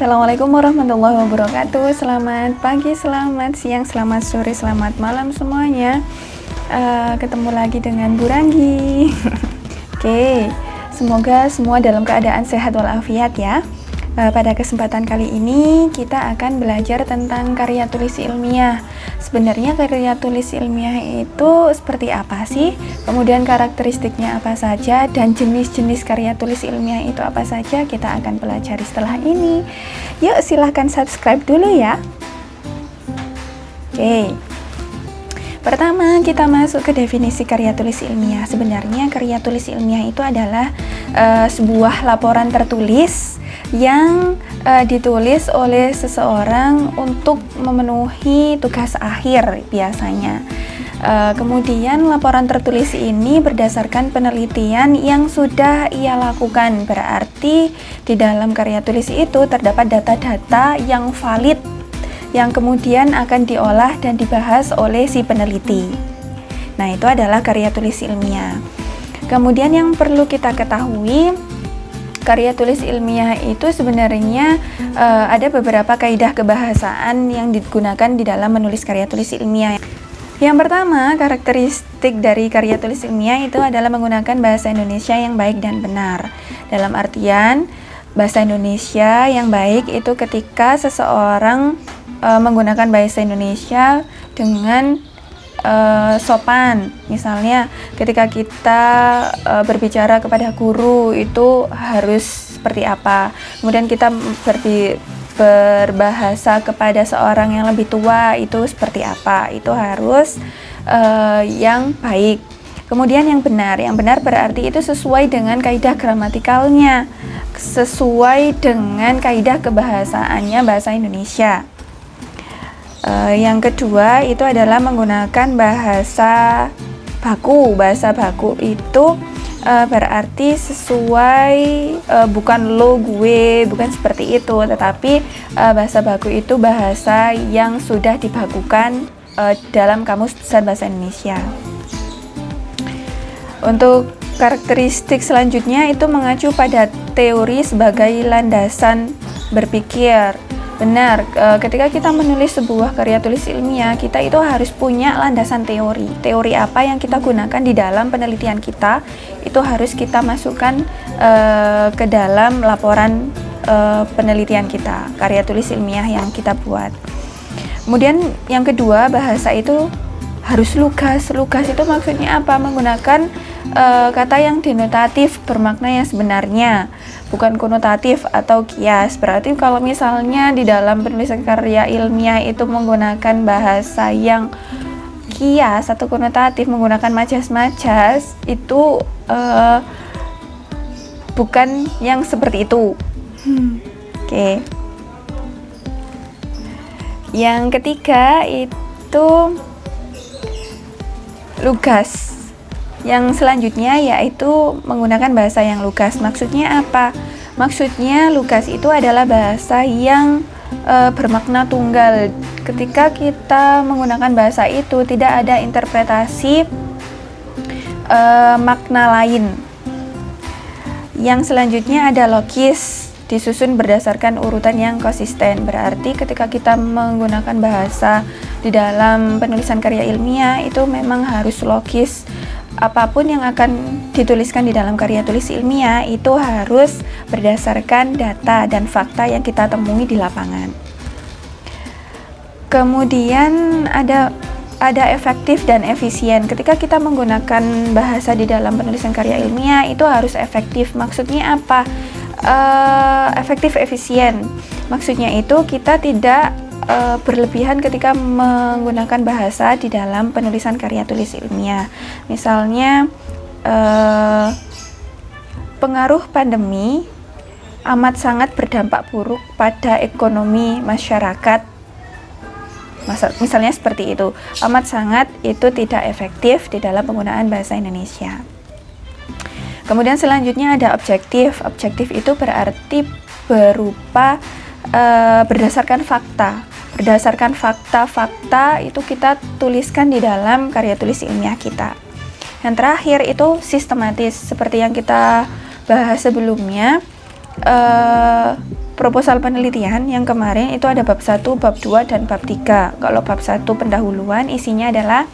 Assalamualaikum warahmatullahi wabarakatuh. Selamat pagi, selamat siang, selamat sore, selamat malam semuanya. Ketemu lagi dengan Bu Ranggi. Oke, semoga semua dalam keadaan sehat walafiat ya. Pada kesempatan kali ini kita akan belajar tentang karya tulis ilmiah. Sebenarnya karya tulis ilmiah itu seperti apa sih? Kemudian karakteristiknya apa saja dan jenis-jenis karya tulis ilmiah itu apa saja? Kita akan pelajari setelah ini. Yuk silahkan subscribe dulu ya. Oke. Pertama kita masuk ke definisi karya tulis ilmiah. Sebenarnya karya tulis ilmiah itu adalah sebuah laporan tertulis yang ditulis oleh seseorang untuk memenuhi tugas akhir biasanya. Kemudian laporan tertulis ini berdasarkan penelitian yang sudah ia lakukan. Berarti di dalam karya tulis itu terdapat data-data yang valid yang kemudian akan diolah dan dibahas oleh si peneliti. Nah, itu adalah karya tulis ilmiah. Kemudian yang perlu kita ketahui, karya tulis ilmiah itu sebenarnya ada beberapa kaidah kebahasaan yang digunakan di dalam menulis karya tulis ilmiah. Yang pertama, karakteristik dari karya tulis ilmiah itu adalah menggunakan bahasa Indonesia yang baik dan benar. Dalam artian, bahasa Indonesia yang baik itu ketika seseorang menggunakan bahasa Indonesia dengan sopan. Misalnya ketika kita berbicara kepada guru itu harus seperti apa, kemudian kita berbahasa kepada seorang yang lebih tua itu seperti apa, itu harus yang baik. Kemudian yang benar berarti itu sesuai dengan kaidah gramatikalnya, sesuai dengan kaidah kebahasaannya bahasa Indonesia. Yang kedua itu adalah menggunakan bahasa baku. Bahasa baku itu berarti sesuai, bukan lo, gue, bukan seperti itu, tetapi bahasa baku itu bahasa yang sudah dibakukan dalam Kamus Besar Bahasa Indonesia. Untuk karakteristik selanjutnya itu mengacu pada teori sebagai landasan berpikir. Benar, ketika kita menulis sebuah karya tulis ilmiah, kita itu harus punya landasan teori. Teori apa yang kita gunakan di dalam penelitian kita, itu harus kita masukkan ke dalam laporan penelitian kita, karya tulis ilmiah yang kita buat. Kemudian yang kedua, bahasa itu harus lugas. Lugas itu maksudnya apa? Menggunakan kata yang denotatif bermakna yang sebenarnya, bukan konotatif atau kias. Berarti kalau misalnya di dalam penulisan karya ilmiah itu menggunakan bahasa yang kias atau konotatif, menggunakan majas-majas, itu bukan yang seperti itu. Oke. Yang ketiga itu lugas. Yang selanjutnya yaitu menggunakan bahasa yang lugas. Maksudnya apa? Maksudnya lugas itu adalah bahasa yang bermakna tunggal. Ketika kita menggunakan bahasa itu tidak ada interpretasi makna lain. Yang selanjutnya ada logis, disusun berdasarkan urutan yang konsisten. Berarti ketika kita menggunakan bahasa di dalam penulisan karya ilmiah itu memang harus logis. Apapun yang akan dituliskan di dalam karya tulis ilmiah itu harus berdasarkan data dan fakta yang kita temui di lapangan. Kemudian ada efektif dan efisien. Ketika kita menggunakan bahasa di dalam penulisan karya ilmiah itu harus efektif. Maksudnya apa? Efektif efisien. Maksudnya itu kita tidak berlebihan ketika menggunakan bahasa di dalam penulisan karya tulis ilmiah. Misalnya pengaruh pandemi amat sangat berdampak buruk pada ekonomi masyarakat. Misalnya seperti itu. Amat sangat itu tidak efektif di dalam penggunaan bahasa Indonesia. Kemudian selanjutnya ada objektif. Objektif itu berarti berupa berdasarkan fakta. Berdasarkan fakta-fakta itu kita tuliskan di dalam karya tulis ilmiah kita. Yang terakhir itu sistematis, seperti yang kita bahas sebelumnya. proposal penelitian yang kemarin itu ada bab 1, bab 2, dan bab 3. Kalau bab 1 pendahuluan isinya adalah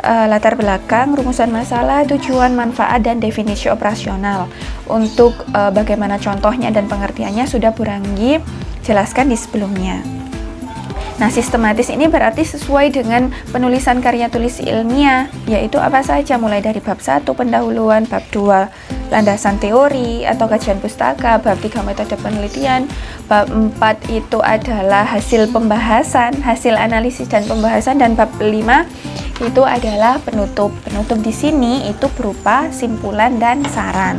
latar belakang, rumusan masalah, tujuan, manfaat, dan definisi operasional. Untuk bagaimana contohnya dan pengertiannya sudah Bu Ranggi jelaskan di sebelumnya. Nah, sistematis ini berarti sesuai dengan penulisan karya tulis ilmiah, yaitu apa saja, mulai dari bab 1 pendahuluan, bab 2 landasan teori atau kajian pustaka, bab 3 metode penelitian, bab 4 itu adalah hasil pembahasan, hasil analisis dan pembahasan, dan bab 5 itu adalah penutup. Penutup di sini itu berupa simpulan dan saran.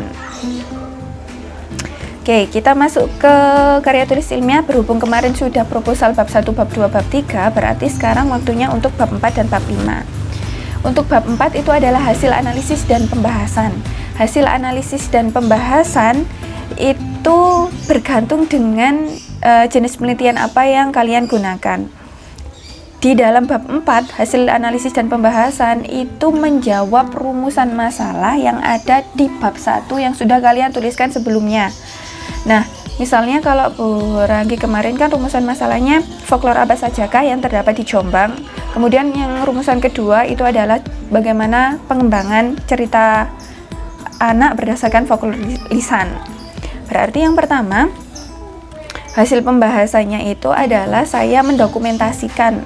Oke, kita masuk ke karya tulis ilmiah. Berhubung kemarin sudah proposal bab 1, bab 2, bab 3, berarti sekarang waktunya untuk bab 4 dan bab 5. Untuk bab 4 itu adalah hasil analisis dan pembahasan. Hasil analisis dan pembahasan itu bergantung dengan jenis penelitian apa yang kalian gunakan. Di dalam bab 4, hasil analisis dan pembahasan itu menjawab rumusan masalah yang ada di bab 1 yang sudah kalian tuliskan sebelumnya. Nah, misalnya kalau Bu Ranggi kemarin kan rumusan masalahnya folklore Abbas Sajaka yang terdapat di Jombang. Kemudian yang rumusan kedua itu adalah bagaimana pengembangan cerita anak berdasarkan folklore lisan. Berarti yang pertama, hasil pembahasannya itu adalah saya mendokumentasikan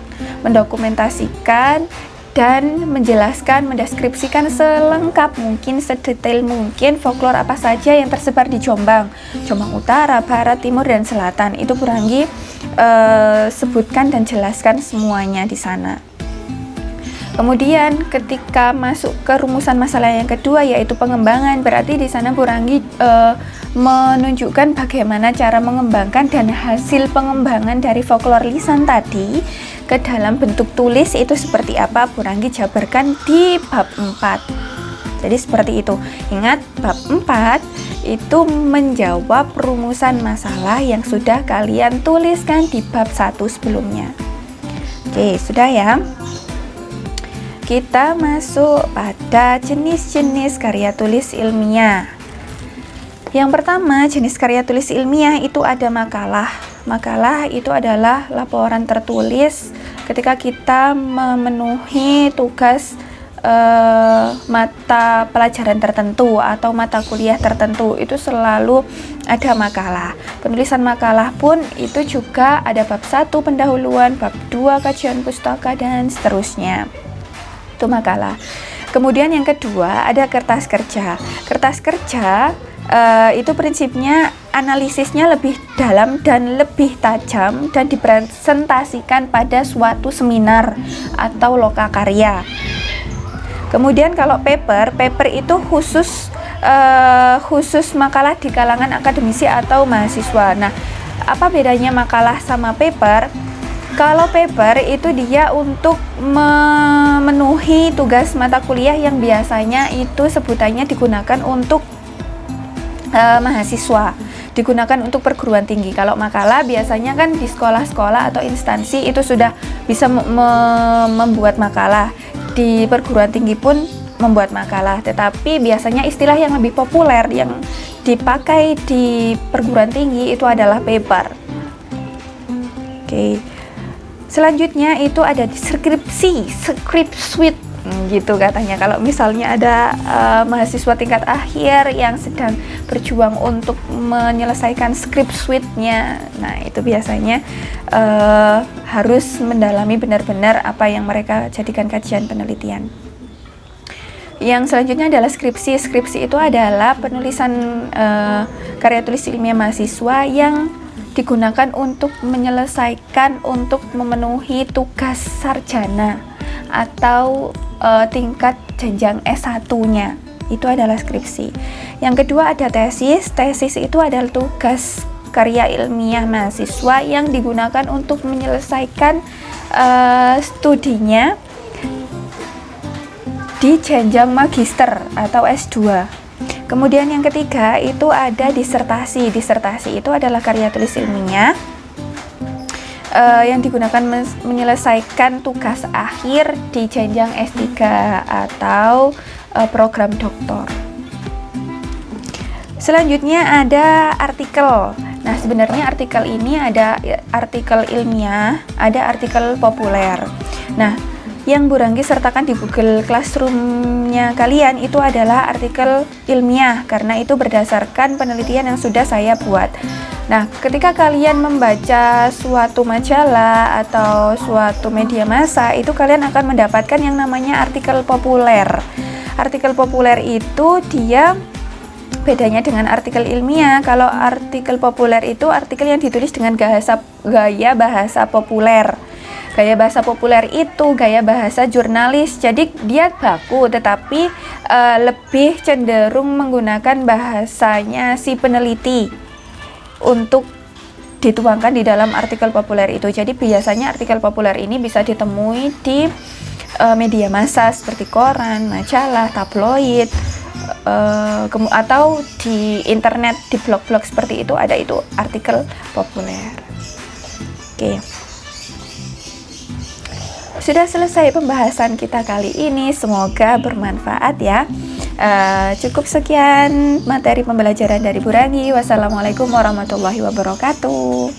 dan menjelaskan, mendeskripsikan selengkap mungkin, sedetail mungkin folklore apa saja yang tersebar di Jombang Utara, Barat, Timur, dan Selatan. Itu Bu Ranggi sebutkan dan jelaskan semuanya di sana. Kemudian ketika masuk ke rumusan masalah yang kedua, yaitu pengembangan, berarti di sana Bu Ranggi menunjukkan bagaimana cara mengembangkan dan hasil pengembangan dari folklore lisan tadi ke dalam bentuk tulis itu seperti apa, Bu Ranggi jabarkan di bab 4. Jadi seperti itu. Ingat, bab 4 itu menjawab rumusan masalah yang sudah kalian tuliskan di bab 1 sebelumnya. Oke, sudah ya. Kita masuk pada jenis-jenis karya tulis ilmiah. Yang pertama, jenis karya tulis ilmiah itu ada makalah. Makalah itu adalah laporan tertulis ketika kita memenuhi tugas mata pelajaran tertentu atau mata kuliah tertentu, itu selalu ada makalah. Penulisan makalah pun itu juga ada bab 1 pendahuluan, bab 2 kajian pustaka, dan seterusnya. Itu makalah. Kemudian yang kedua ada kertas kerja. Kertas kerja itu prinsipnya analisisnya lebih dalam dan lebih tajam dan dipresentasikan pada suatu seminar atau lokakarya. Kemudian kalau paper itu khusus makalah di kalangan akademisi atau mahasiswa. Nah, apa bedanya makalah sama paper? Kalau paper itu dia untuk memenuhi tugas mata kuliah yang biasanya itu sebutannya digunakan untuk mahasiswa, digunakan untuk perguruan tinggi. Kalau makalah biasanya kan di sekolah-sekolah atau instansi itu sudah bisa membuat makalah. Di perguruan tinggi pun membuat makalah, tetapi biasanya istilah yang lebih populer yang dipakai di perguruan tinggi itu adalah paper. Oke. Selanjutnya itu ada skripsi, script suite gitu katanya. Kalau misalnya ada mahasiswa tingkat akhir yang sedang berjuang untuk menyelesaikan script suite-nya, nah itu biasanya harus mendalami benar-benar apa yang mereka jadikan kajian penelitian. Yang selanjutnya adalah skripsi. Skripsi itu adalah penulisan karya tulis ilmiah mahasiswa yang digunakan untuk menyelesaikan, untuk memenuhi tugas sarjana atau tingkat jenjang S1-nya. Itu adalah skripsi. Yang kedua ada tesis. Tesis itu adalah tugas karya ilmiah mahasiswa yang digunakan untuk menyelesaikan studinya di jenjang magister atau S2. Kemudian yang ketiga itu ada disertasi. Disertasi itu adalah karya tulis ilmiah yang digunakan menyelesaikan tugas akhir di jenjang S3 atau program doktor. Selanjutnya ada artikel. Nah, sebenarnya artikel ini ada artikel ilmiah, ada artikel populer. Nah, yang Bu Ranggi sertakan di Google Classroom-nya kalian itu adalah artikel ilmiah, karena itu berdasarkan penelitian yang sudah saya buat. Nah, ketika kalian membaca suatu majalah atau suatu media massa, itu kalian akan mendapatkan yang namanya artikel populer. Artikel populer itu dia bedanya dengan artikel ilmiah. Kalau artikel populer itu artikel yang ditulis dengan gaya bahasa populer. Gaya bahasa populer itu gaya bahasa jurnalis. Jadi dia baku, tetapi lebih cenderung menggunakan bahasanya si peneliti untuk dituangkan di dalam artikel populer itu. Jadi biasanya artikel populer ini bisa ditemui di media massa seperti koran, majalah, tabloid, atau di internet, di blog-blog seperti itu ada itu artikel populer. Oke. Sudah selesai pembahasan kita kali ini, semoga bermanfaat ya. Cukup sekian materi pembelajaran dari Bu Ranggi. Wassalamualaikum warahmatullahi wabarakatuh.